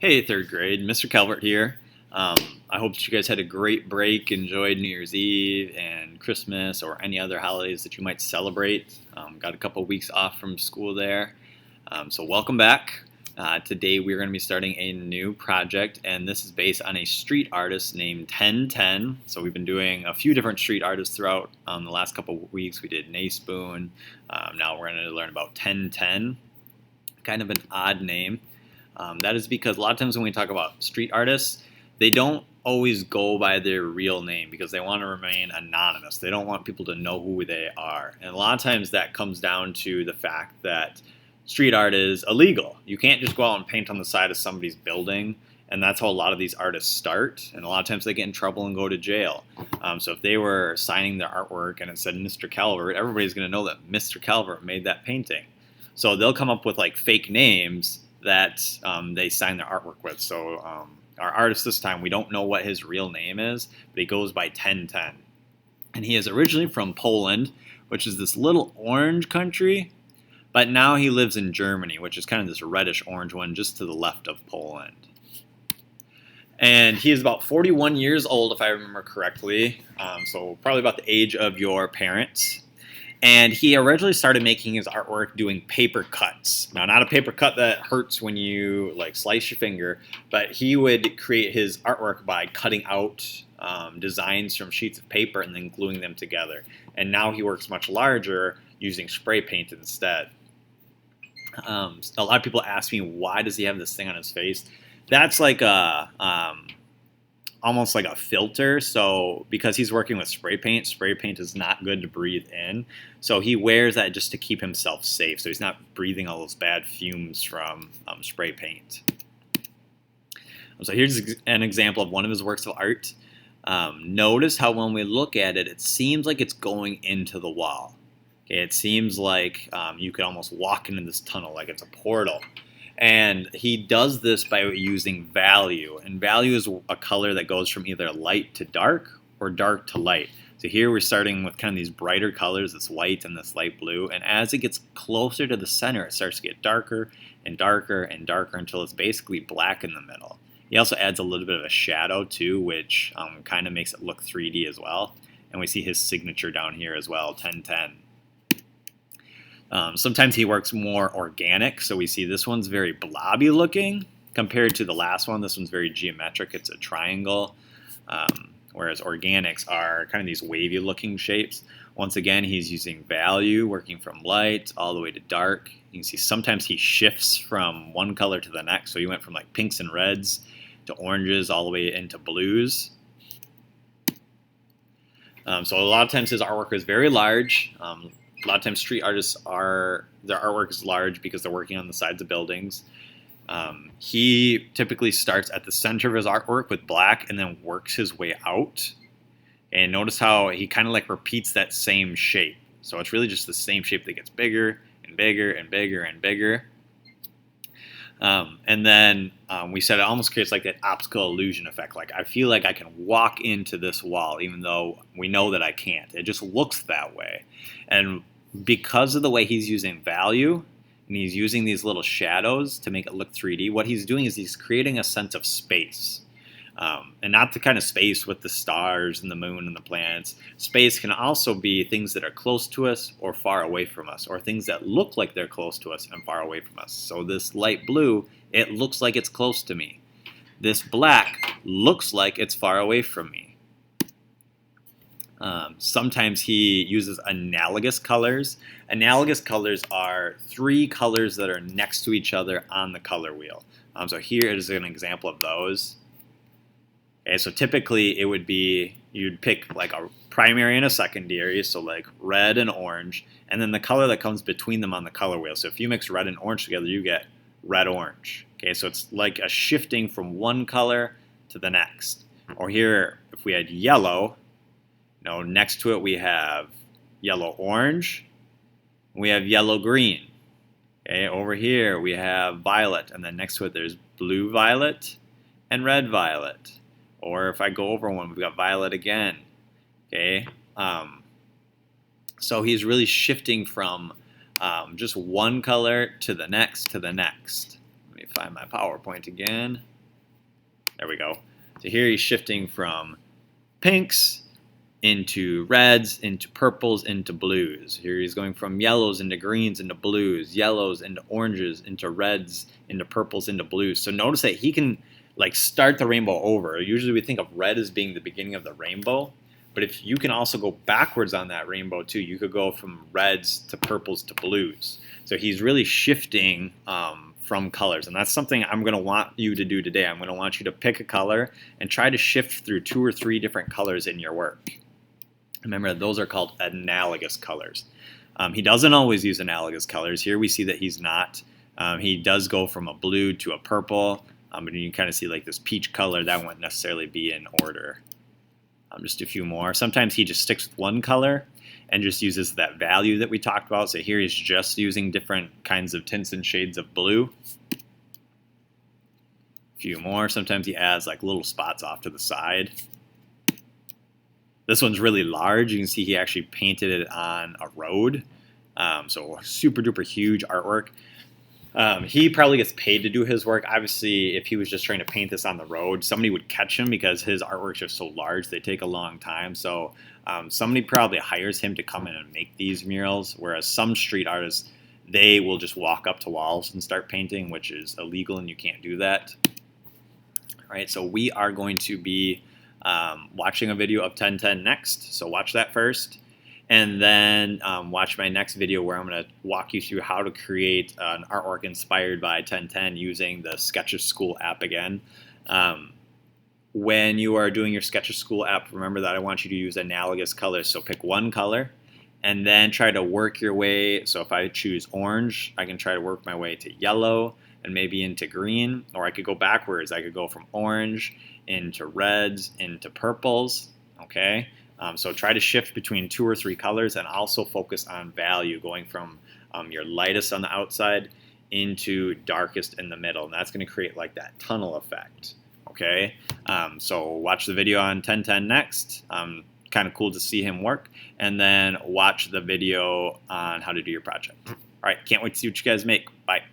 Hey, third grade, Mr. Calvert here. I hope that you guys had a great break, enjoyed New Year's Eve and Christmas or any other holidays that you might celebrate. Got a couple weeks off from school there. So welcome back. Today we're going to be starting a new project, and this is based on a street artist named 1010. So we've been doing a few different street artists throughout the last couple of weeks. We did Nayspoon. Now we're going to learn about 1010. Kind of an odd name. That is because a lot of times when we talk about street artists, they don't always go by their real name because they want to remain anonymous. They don't want people to know who they are. And a lot of times that comes down to the fact that street art is illegal. You can't just go out and paint on the side of somebody's building, and that's how a lot of these artists start. And a lot of times they get in trouble and go to jail. So if they were signing their artwork and it said Mr. Calvert, everybody's going to know that Mr. Calvert made that painting. So they'll come up with like fake names that they sign their artwork with. So our artist this time, we don't know what his real name is, but he goes by 1010. And he is originally from Poland, which is this little orange country, but now he lives in Germany, which is kind of this reddish orange one just to the left of Poland. And he is about 41 years old, if I remember correctly, so probably about the age of your parents. And he originally started making his artwork doing paper cuts. Now, not a paper cut that hurts when you like slice your finger, but he would create his artwork by cutting out designs from sheets of paper and then gluing them together. And now he works much larger using spray paint instead. A lot of people ask me, why does he have this thing on his face? That's like a almost like a filter. So because he's working with spray paint is not good to breathe in. So he wears that just to keep himself safe. So he's not breathing all those bad fumes from spray paint. So here's an example of one of his works of art. Notice how when we look at it, it seems like it's going into the wall. Okay, it seems like you could almost walk into this tunnel like it's a portal. And he does this by using value. And value is a color that goes from either light to dark or dark to light. So here we're starting with kind of these brighter colors, this white and this light blue. And as it gets closer to the center, it starts to get darker and darker and darker until it's basically black in the middle. He also adds a little bit of a shadow too, which kind of makes it look 3D as well. And we see his signature down here as well, 1010. Sometimes he works more organic, so we see this one's very blobby looking compared to the last one. This one's very geometric. It's a triangle, whereas organics are kind of these wavy looking shapes. Once again, he's using value, working from light all the way to dark. You can see sometimes he shifts from one color to the next, so he went from like pinks and reds to oranges all the way into blues. So a lot of times his artwork is very large. A lot of times street artists their artwork is large because they're working on the sides of buildings. He typically starts at the center of his artwork with black and then works his way out. And notice how he kind of like repeats that same shape. So it's really just the same shape that gets bigger and bigger and bigger and bigger. And then we said it almost creates like that optical illusion effect. Like I feel like I can walk into this wall even though we know that I can't. It just looks that way. And because of the way he's using value and he's using these little shadows to make it look 3D, what he's doing is he's creating a sense of space. And not the kind of space with the stars and the moon and the planets. Space can also be things that are close to us or far away from us, or things that look like they're close to us and far away from us. So this light blue, it looks like it's close to me. This black looks like it's far away from me. Sometimes he uses analogous colors. Analogous colors are three colors that are next to each other on the color wheel. So here is an example of those. Okay, so typically it would be, you'd pick like a primary and a secondary, so like red and orange, and then the color that comes between them on the color wheel. So if you mix red and orange together, you get red-orange. Okay, so it's like a shifting from one color to the next. Or here, if we had yellow, next to it we have yellow-orange, we have yellow-green. Okay, over here we have violet, and then next to it there's blue-violet and red-violet. Or if I go over one, we've got violet again. Okay, so he's really shifting from just one color to the next to the next. Let me find my PowerPoint again. There we go. So here he's shifting from pinks into reds, into purples, into blues. Here he's going from yellows into greens, into blues, yellows into oranges, into reds, into purples, into blues. So notice that he can like start the rainbow over. Usually we think of red as being the beginning of the rainbow, but if you can also go backwards on that rainbow too, you could go from reds to purples to blues. So he's really shifting from colors, and that's something I'm going to want you to do today. I'm going to want you to pick a color and try to shift through 2 or 3 different colors in your work. Remember, those are called analogous colors. He doesn't always use analogous colors. Here we see that he's not. He does go from a blue to a purple, but you can kind of see like this peach color. That wouldn't necessarily be in order. Just a few more. Sometimes he just sticks with one color and just uses that value that we talked about. So here he's just using different kinds of tints and shades of blue. A few more. Sometimes he adds like little spots off to the side. This one's really large. You can see he actually painted it on a road. So super duper huge artwork. He probably gets paid to do his work. Obviously, if he was just trying to paint this on the road, somebody would catch him because his artworks are so large. They take a long time. So somebody probably hires him to come in and make these murals, whereas some street artists, they will just walk up to walls and start painting, which is illegal and you can't do that. All right, so we are going to be watching a video of 1010 next. So watch that first. And then watch my next video where I'm going to walk you through how to create an artwork inspired by 1010 using the Sketches School app again. When you are doing your Sketches School app, remember that I want you to use analogous colors. So pick one color and then try to work your way. So if I choose orange, I can try to work my way to yellow and maybe into green, or I could go backwards. I could go from orange into reds into purples, okay? So try to shift between 2 or 3 colors and also focus on value, going from your lightest on the outside into darkest in the middle. And that's going to create like that tunnel effect, okay? So watch the video on 1010 next. Kind of cool to see him work. And then watch the video on how to do your project. All right, can't wait to see what you guys make. Bye.